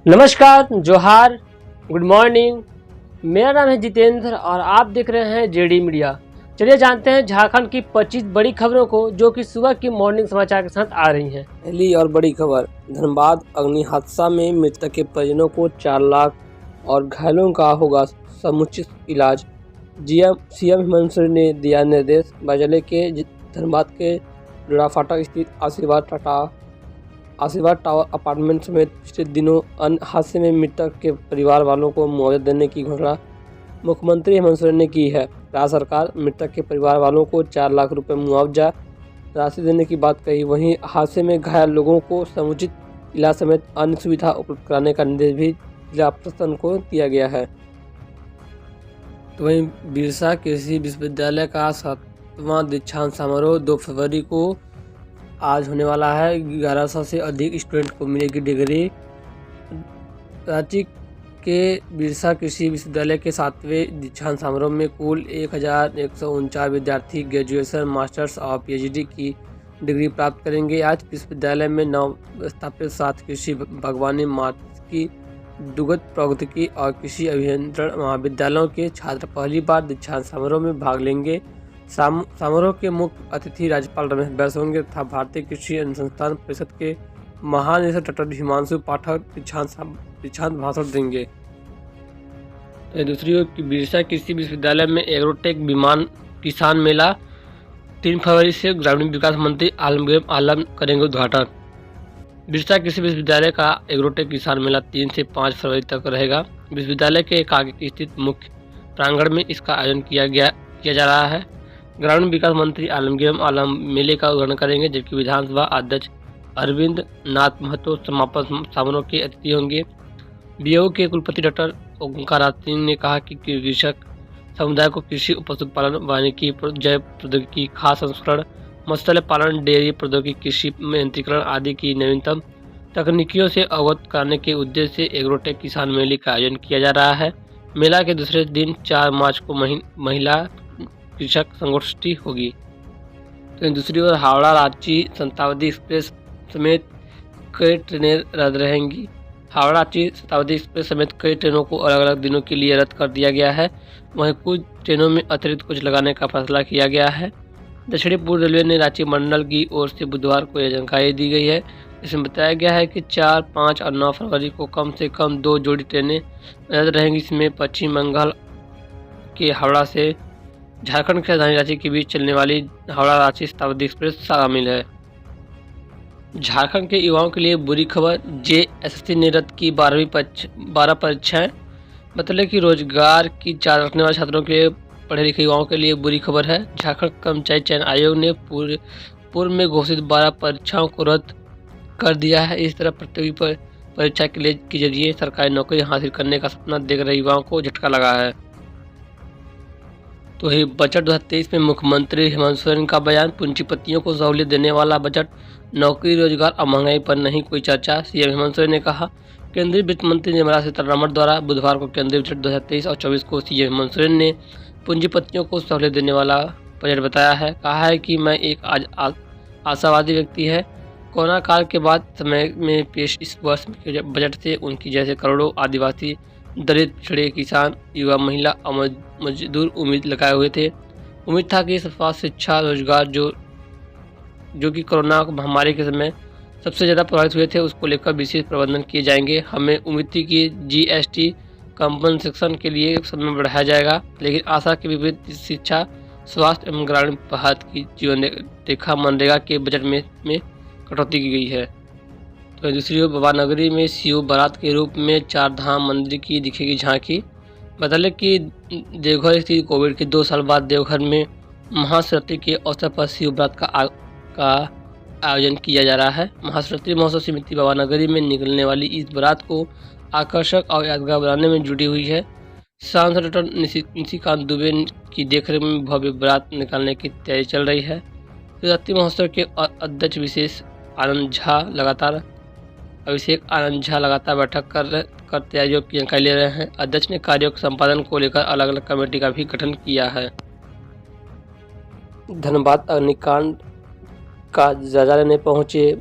नमस्कार, जोहार, good morning. मेरा नाम है जितेंद्र और आप देख रहे हैं जेडी मीडिया। चलिए जानते हैं झारखंड की 25 बड़ी खबरों को जो कि सुबह की मॉर्निंग समाचार के साथ आ रही हैं। पहली और बड़ी खबर, धनबाद अग्नि हादसा में मृतक के परिजनों को 4 लाख और घायलों का होगा समुचित इलाज। सीएम हेमंत सोरेन ने दिया निर्देश। जिले के धनबाद के डोरा फाटक स्थित आशीर्वाद टावर अपार्टमेंट समेत पिछले दिनों अन्य हादसे में मृतक के परिवार वालों को मुआवजा देने की घोषणा मुख्यमंत्री हेमंत सोरेन ने की है। राज्य सरकार मृतक के परिवार वालों को 4 लाख रुपए मुआवजा राशि देने की बात कही। वहीं हादसे में घायल लोगों को समुचित इलाज समेत अन्य सुविधा उपलब्ध कराने का निर्देश भी जिला प्रशासन को दिया गया है। तो वहीं बिरसा कृषि विश्वविद्यालय का 7वां दीक्षांत समारोह 2 फरवरी को आज होने वाला है। 1100 से अधिक स्टूडेंट को मिलेगी डिग्री। रांची के बिरसा कृषि विश्वविद्यालय के 7वें दीक्षांत समारोह में कुल 1149 विद्यार्थी ग्रेजुएशन, मास्टर्स और पीएचडी की डिग्री प्राप्त करेंगे। आज विश्वविद्यालय में नव स्थापित 7 कृषि, बागवानी, मात्स्यिकी, दुग्ध प्रौद्योगिकी और कृषि अभियंत्रण महाविद्यालयों के छात्र पहली बार दीक्षांत समारोह में भाग लेंगे। समारोह के मुख्य अतिथि राज्यपाल रमेश बैस होंगे तथा भारतीय कृषि अनुसंधान परिषद के महानिदेशक डॉक्टर हिमांशु पाठक दीक्षांत भाषण देंगे। तो दूसरी ओर बिरसा कृषि विश्वविद्यालय में एग्रोटेक विमान किसान मेला 3 फरवरी से ग्रामीण विकास मंत्री आलम करेंगे उद्घाटन। बिरसा कृषि विश्वविद्यालय का एग्रोटेक किसान मेला 3 से 5 फरवरी तक रहेगा। विश्वविद्यालय के आगे स्थित मुख्य प्रांगण में इसका आयोजन किया जा रहा है। ग्रामीण विकास मंत्री आलम मेले का उद्घाटन करेंगे, जबकि विधानसभा अध्यक्ष अरविंद नाथ महतो समापन समारोह के अतिथि होंगे। बीओ के कुलपति डॉक्टर ओंकार सिंह ने कहा कि कृषक समुदाय को कृषि, पशुपालन, वानिकी, जैव प्रौद्योगिकी, खाद्य संस्करण, मत्स्य पालन, डेयरी प्रौद्योगिकी, कृषि में यंत्रीकरण आदि की नवीनतम तकनीकियों से अवगत कराने के उद्देश्य से एग्रोटेक किसान मेले का आयोजन किया जा रहा है। मेला के दूसरे दिन 4 मार्च को महिला कृषक संगोष्ठी होगी। तो दूसरी ओर हावड़ा रांची शताब्दी एक्सप्रेस समेत कई ट्रेनें रद्द रहेंगी। हावड़ा रांची शताब्दी एक्सप्रेस समेत कई ट्रेनों को अलग अलग दिनों के लिए रद्द कर दिया गया है। वहीं कुछ ट्रेनों में अतिरिक्त कुछ लगाने का फैसला किया गया है। दक्षिणी पूर्व रेलवे ने रांची मंडल की ओर से बुधवार को यह जानकारी दी गई है। इसमें बताया गया है कि 4, 5 और 9 फरवरी को कम से कम 2 जोड़ी ट्रेनें रद्द रहेंगी। इसमें पश्चिम बंगाल के हावड़ा से झारखंड की राजधानी रांची के बीच चलने वाली हावड़ा रांची शताब्दी एक्सप्रेस शामिल है। झारखंड के युवाओं के लिए बुरी खबर, जेएसएससी ने रद्द की 12 परीक्षाएं। मतलब कि रोजगार की चाह रखने वाले छात्रों के पढ़े लिखे युवाओं के लिए बुरी खबर है। झारखंड कर्मचारी चयन आयोग ने पूर्व में घोषित 12 परीक्षाओं को रद्द कर दिया है। इस तरह प्रतियोगी परीक्षा के जरिए सरकारी नौकरी हासिल करने का सपना देख रहे युवाओं को झटका लगा है। तो ही बजट 2023 में मुख्यमंत्री हेमंत सोरेन का बयान, पूंजीपतियों को सहूलियत देने वाला बजट, नौकरी, रोजगार और महंगाई पर नहीं कोई चर्चा। सीएम हेमंत सोरेन ने कहा। केंद्रीय वित्त मंत्री निर्मला सीतारमण द्वारा बुधवार को केंद्रीय बजट 2023 और 24 को सीएम हेमंत सोरेन ने पूंजीपतियों को सहूलियत देने वाला बजट बताया है। कहा है कि मैं एक आशावादी व्यक्ति है। कोरोना काल के बाद समय में पेश इस वर्ष के बजट से उनकी जैसे करोड़ों आदिवासी, दलित, पिछड़े, किसान, युवा, महिला और मजदूर उम्मीद लगाए हुए थे। उम्मीद था कि स्वास्थ्य, शिक्षा, रोजगार जो कि कोरोना महामारी के समय सबसे ज़्यादा प्रभावित हुए थे, उसको लेकर विशेष प्रबंधन किए जाएंगे। हमें उम्मीद थी कि जीएसटी कंपनसेशन के लिए समय बढ़ाया जाएगा, लेकिन आशा के विपरीत शिक्षा, स्वास्थ्य एवं ग्रामीण भारत की जीवन रेखा मनरेगा के बजट में कटौती की गई है। तो दूसरी ओर बाबा नगरी में शिव बारात के रूप में 4 धाम मंदिर की दिखेगी झांकी। बदले कि देवघर स्थित कोविड के 2 साल बाद देवघर में महाशिवरात्रि के अवसर पर शिव बारात का आयोजन किया जा रहा है। महाशिवरात्रि महोत्सव समिति बाबा नगरी में निकलने वाली इस बारात को आकर्षक और यादगार बनाने में जुटी हुई है। सांसद डॉक्टर निशिकांत दुबे की देखरेख में भव्य बारात निकालने की तैयारी चल रही है। शिवरात्रि महोत्सव के अध्यक्ष अभिषेक आनंद झा लगातार बैठक कर तैयारियों की जानकारी ले रहे हैं। अध्यक्ष ने कार्यों के संपादन को लेकर अलग अलग कमेटी का भी गठन किया है। धनबाद अग्निकांड का जायजा लेने पहुंचे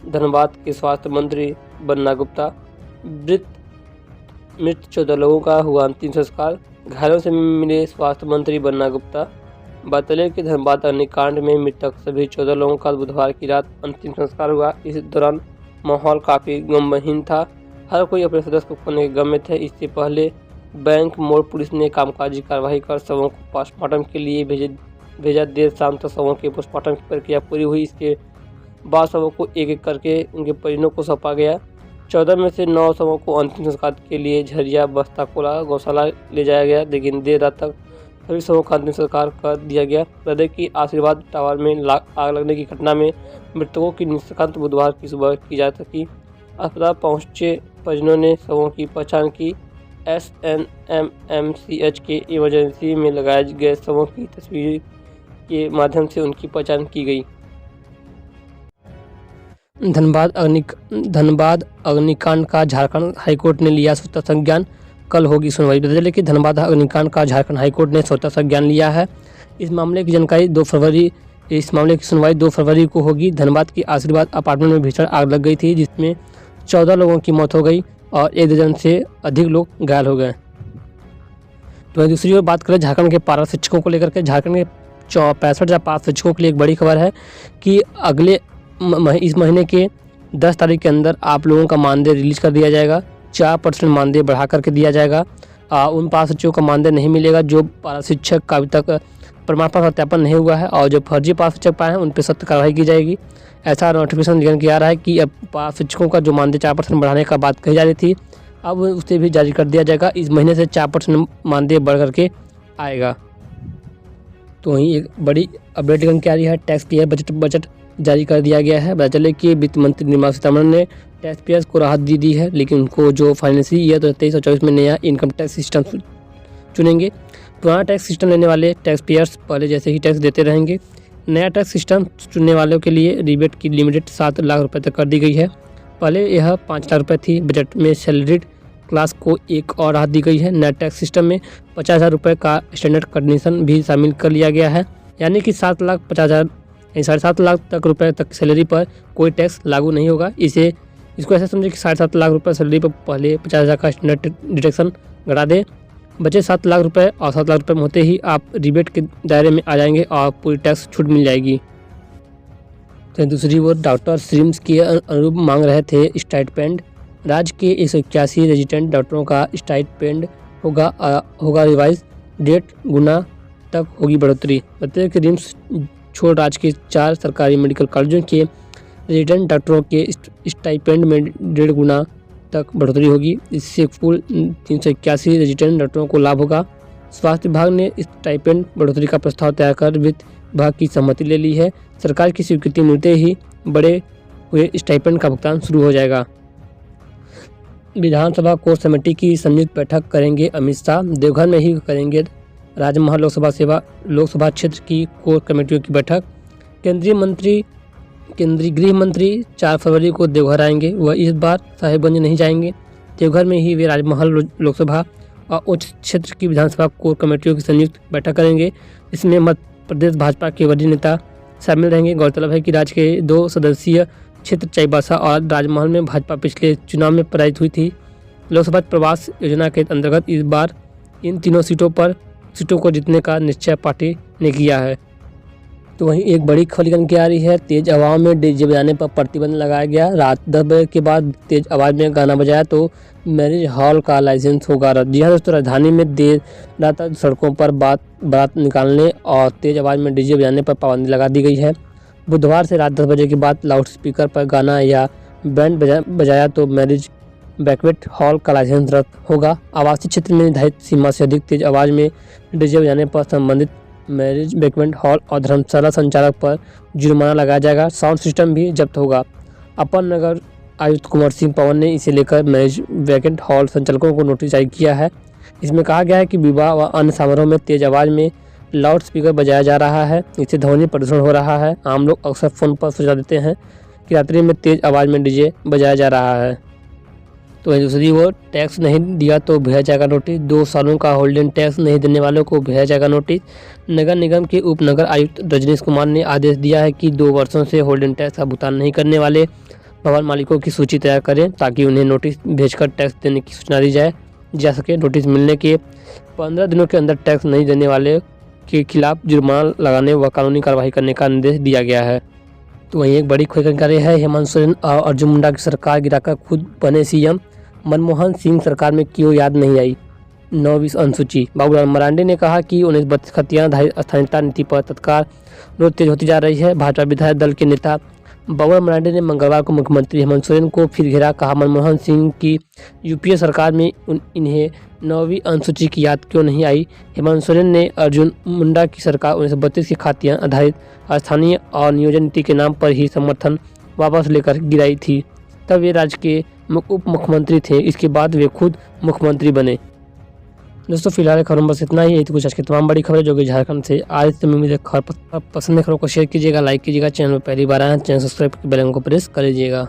धनबाद के स्वास्थ्य मंत्री बन्ना गुप्ता। मृत 14 लोगों का हुआ अंतिम संस्कार। घायलों से मिले स्वास्थ्य मंत्री बन्ना गुप्ता। बतले कि धनबाद अग्निकांड में मृतक सभी 14 लोगों का बुधवार की रात अंतिम संस्कार हुआ। इस दौरान माहौल काफ़ी गमहीन था। हर कोई अपने सदस्य को खोने के गम में थे। इससे पहले बैंक मोड़ पुलिस ने कामकाजी कार्रवाई कर शवों को पोस्टमार्टम के लिए भेजा। देर शाम तक शवों के पोस्टमार्टम की प्रक्रिया पूरी हुई। इसके बाद शवों को एक एक करके उनके परिजनों को सौंपा गया। 14 में से 9 शवों को अंतिम संस्कार के लिए झरिया बस्ताकोला गौशाला ले जाया गया, लेकिन देर रात तक सभी शवों का अंतिम संस्कार कर दिया गया। हृदय की आशीर्वाद टावर में आग लगने की घटना में मृतकों की निष्कांत बुधवार की सुबह की जा सकी। अस्पताल पहुंचे परिजनों ने शवों की पहचान की। SNMMCH के इमरजेंसी में लगाए गए शवों की तस्वीर के माध्यम से उनकी पहचान की गई। धनबाद अग्निकांड का झारखंड हाईकोर्ट ने लिया स्वतः संज्ञान। कल होगी सुनवाई। बता चले कि धनबाद अग्निकांड का झारखंड हाईकोर्ट ने स्वतः संज्ञान लिया है। इस मामले की जानकारी 2 फरवरी इस मामले की सुनवाई 2 फरवरी को होगी। धनबाद की आशीर्वाद अपार्टमेंट में भीषण आग लग गई थी, जिसमें 14 लोगों की मौत हो गई और 1 दर्जन से अधिक लोग घायल हो गए। तो दूसरी ओर बात करें झारखंड के पारा शिक्षकों को लेकर के, झारखंड के 65 या पास शिक्षकों के लिए एक बड़ी खबर है कि अगले इस महीने के 10 तारीख के अंदर आप लोगों का मानदेय रिलीज कर दिया जाएगा। 4% मानदेय बढ़ा करके दिया जाएगा। उन पास शिक्षकों का मानदेय नहीं मिलेगा जो पारा शिक्षक का अभी तक प्रमाण पत्र सत्यापन नहीं हुआ है, और जो फर्जी पास शिक्षक पाए हैं उन पर सख्त कार्रवाई की जाएगी। ऐसा नोटिफिकेशन निकल के आ रहा है कि अब पास शिक्षकों का जो मानदेय 4% बढ़ाने का बात कही जा रही थी, अब उसे भी जारी कर दिया जाएगा। इस महीने से 4% मानदेय बढ़ करके आएगा। तो वहीं एक बड़ी अपडेट निकल के आ रही है। टैक्स पेयर बजट जारी कर दिया गया है। पता चले कि वित्त मंत्री निर्मला सीतारमण ने टैक्स पेयर्स को राहत दी है, लेकिन उनको जो फाइनेंशियल ईयर 23 और 24 में नया इनकम टैक्स सिस्टम चुनेंगे। पुराना टैक्स सिस्टम लेने वाले टैक्स पेयर्स पहले जैसे ही टैक्स देते रहेंगे। नया टैक्स सिस्टम चुनने वालों के लिए रिबेट की लिमिट 7 लाख रुपये तक कर दी गई है। पहले यह 5 लाख रुपये थी। बजट में सैलरीड क्लास को एक और राहत दी गई है। नया टैक्स सिस्टम में 50,000 रुपये का स्टैंडर्ड कंडीशन भी शामिल कर लिया गया है, यानी कि 7,50,000 7.5 लाख तक रुपए तक सैलरी पर कोई टैक्स लागू नहीं होगा। इसको ऐसा समझे कि 7.5 लाख रुपए सैलरी पर पहले 50,000 का स्टैंडर्ड डिडक्शन घटा दे, बचे 7 लाख रुपए, और 7 लाख रुपए में होते ही आप रिबेट के दायरे में आ जाएंगे और पूरी टैक्स छूट मिल जाएगी। तो दूसरी ओर डॉक्टर स्ट्रीम्स के अनुरूप मांग रहे थे स्टाइपेंड। राज्य के 181 रेजिडेंट डॉक्टरों का स्टाइपेंड होगा रिवाइज, 1.5 गुना तक होगी बढ़ोतरी। बताइए कि रिम्स छोड़ राज्य के 4 सरकारी मेडिकल कॉलेजों के रेजिडेंट डॉक्टरों के स्टाइपेंड में 1.5 गुना तक बढ़ोतरी होगी। इससे कुल 381 रेजिडेंट डॉक्टरों को लाभ होगा। स्वास्थ्य विभाग ने स्टाइपेंड बढ़ोतरी का प्रस्ताव तैयार कर वित्त विभाग की सहमति ले ली है। सरकार की स्वीकृति मिलते ही बढ़े हुए स्टाइपेंड का भुगतान शुरू हो जाएगा। विधानसभा कोर कमेटी की संयुक्त बैठक करेंगे अमित शाह। देवघर में ही करेंगे राजमहल लोकसभा क्षेत्र की कोर कमेटियों की बैठक। केंद्रीय गृह मंत्री 4 फरवरी को देवघर आएंगे। वह इस बार साहिबगंज नहीं जाएंगे। देवघर में ही वे राजमहल लोकसभा और उच्च क्षेत्र की विधानसभा कोर कमेटियों की संयुक्त बैठक करेंगे। इसमें मध्य प्रदेश भाजपा के वरीय नेता शामिल रहेंगे। गौरतलब है कि राज्य के 2 सदस्यीय क्षेत्र चाईबासा और राजमहल में भाजपा पिछले चुनाव में पराजित हुई थी। लोकसभा प्रवास योजना के अंतर्गत इस बार इन तीनों सीटों को जीतने का निश्चय पार्टी ने किया है। तो वहीं एक बड़ी खबर निकल के आ रही है। तेज आवाज़ में डीजे बजाने पर प्रतिबंध लगाया गया। रात 10 बजे के बाद तेज आवाज़ में गाना बजाया तो मैरिज हॉल का लाइसेंस होगा रद्द। जी हाँ दोस्तों, राजधानी में देर रात सड़कों पर बारात निकालने और तेज आवाज़ में डीजे बजाने पर पाबंदी लगा दी गई है। बुधवार से रात 10 बजे के बाद लाउड स्पीकर पर गाना या बैंड बजाया तो मैरिज बैंक्वेट हॉल का लाइसेंस रद्द होगा। आवासीय क्षेत्र में निर्धारित सीमा से अधिक तेज आवाज़ में डीजे बजाने पर संबंधित मैरिज बैंक्वेट हॉल और धर्मशाला संचालक पर जुर्माना लगाया जाएगा। साउंड सिस्टम भी जब्त होगा। अपर नगर आयुक्त कुंवर सिंह पवन ने इसे लेकर मैरिज बैंक्वेट हॉल संचालकों को नोटिस जारी किया है। इसमें कहा गया है कि विवाह व अन्य समारोह में तेज आवाज़ में लाउड स्पीकर बजाया जा रहा है। इससे ध्वनि प्रदूषण हो रहा है। आम लोग अक्सर फ़ोन पर सुझाव देते हैं कि रात्रि में तेज आवाज़ में डीजे बजाया जा रहा है। तो दूसरी ओर टैक्स नहीं दिया तो भेजा जाएगा नोटिस। 2 सालों का होल्डिंग टैक्स नहीं देने वालों को भेजा जाएगा नोटिस। नगर निगम के उप नगर आयुक्त रजनीश कुमार ने आदेश दिया है कि 2 वर्षों से होल्डिंग टैक्स का भुगतान नहीं करने वाले भवन मालिकों की सूची तैयार करें ताकि उन्हें नोटिस भेजकर टैक्स देने की सूचना दी जा सके। नोटिस मिलने के 15 दिनों के अंदर टैक्स नहीं देने वाले के खिलाफ जुर्माना लगाने व कानूनी कार्रवाई करने का निर्देश दिया गया है। तो वहीं एक बड़ी खुशखबरी है, हेमंत सोरेन और अर्जुन मुंडा की सरकार गिराकर खुद बने सीएम। मनमोहन सिंह सरकार में क्यों याद नहीं आई 9वीं अनुसूची। बाबूलाल मरांडी ने कहा कि 1932 खतियान आधारित स्थानीयता नीति पर तत्काल विरोध तेज होती जा रही है। भाजपा विधायक दल के नेता बाबूलाल मरांडी ने मंगलवार को मुख्यमंत्री हेमंत सोरेन को फिर घेरा। कहा, मनमोहन सिंह की यूपीए सरकार में इन्हें 9वीं अनुसूची की याद क्यों नहीं आई। हेमंत सोरेन ने अर्जुन मुंडा की सरकार 1932 की खतियान आधारित स्थानीय और नियोजन नीति के नाम पर ही समर्थन वापस लेकर गिराई थी। तब वे राज्य के उप मुख्यमंत्री थे, इसके बाद वे खुद मुख्यमंत्री बने। दोस्तों फिलहाल खबरों में बस इतना ही। तो कुछ आज की तमाम बड़ी खबरें जो कि झारखंड से आज से उम्मीद खबर पसंद है, खबरों को शेयर कीजिएगा, लाइक कीजिएगा। चैनल पर पहली बार आए चैनल सब्सक्राइब बेल आइकन को प्रेस कर लीजिएगा।